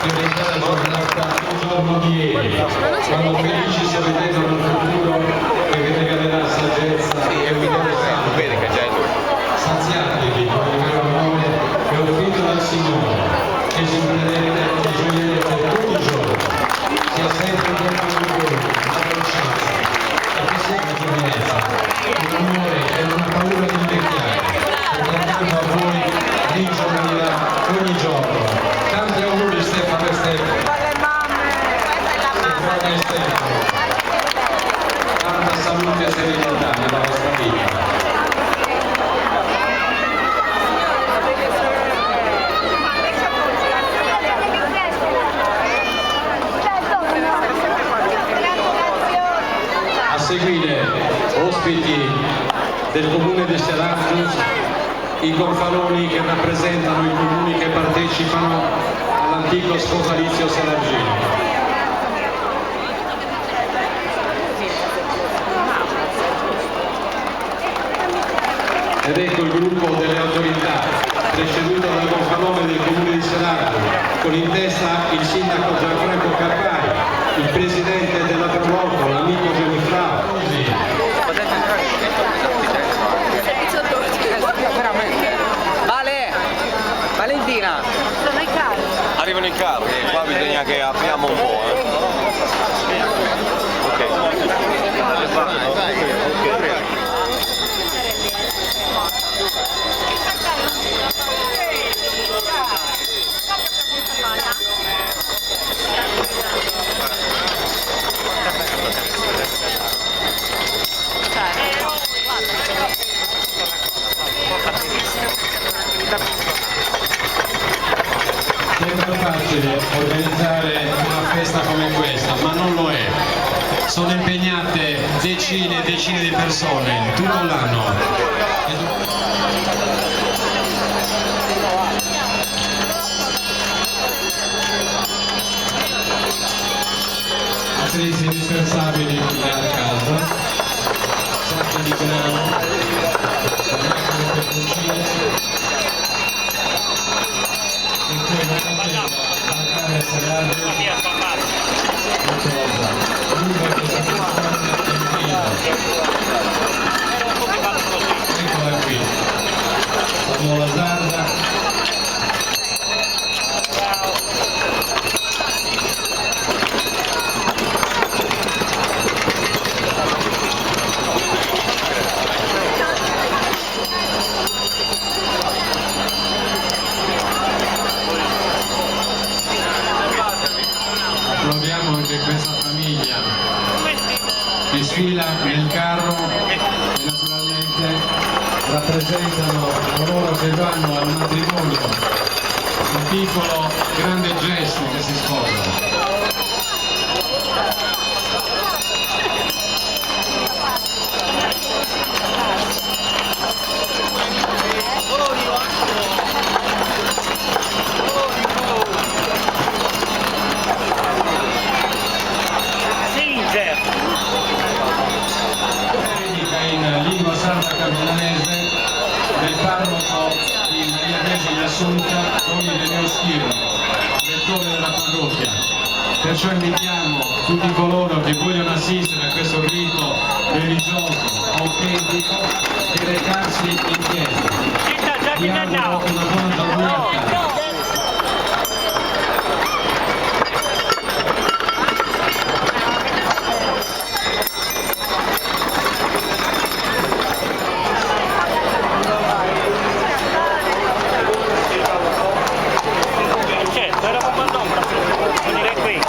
l'intera giornata il giorno di ieri, quando felici sorridendo al futuro che vi regalerà saggezza e migliore sempre. Saziatevi con il vero amore che ho offrito dal Signore, che gioierete e gioierete tutti i giorni. Sia sempre con voi la dolcezza e che sia la giovinezza, un amore che non ha paura di invecchiare, perché accanto a voi ringiovanirà ogni giorno. Tanti auguri Stefano e Stefano. E Stefano. Tanta salute e serenità nella vostra vita. A seguire ospiti del comune di Serargius, i gonfaloni che rappresentano i comuni che partecipano all'antico sposalizio serargino. Ed ecco il gruppo delle autorità, presieduto dal gonfalone del comune di Serargius, con in testa il sindaco Gianfranco Carpari, il presidente della Proloco, l'amico Genifrao. Valentina! Sono i carri. Arrivano i carri, qua bisogna che apriamo un po'. Sembra facile organizzare una festa come questa, ma non lo è. Sono impegnate decine e decine di persone tutto l'anno. Attrezzi indispensabili a casa, sacchi di grano, macchine per cucire. E poi non poteva mancare a Serargius molto lontano. Lunga questa persona eccola qui, la nuova Zarda. Proviamo anche questa famiglia che sfila nel carro e naturalmente rappresentano coloro che vanno al matrimonio, un piccolo grande gesto che si sposano. In lingua sarda camodanese del parroco di Maria Vergine Assunta, Toni De Neoschiro, rettore della parrocchia. Perciò invitiamo tutti coloro che vogliono assistere a questo rito religioso, autentico, di recarsi in chiesa. Vi auguro una buona giornata. Era come un'ombra, venire qui.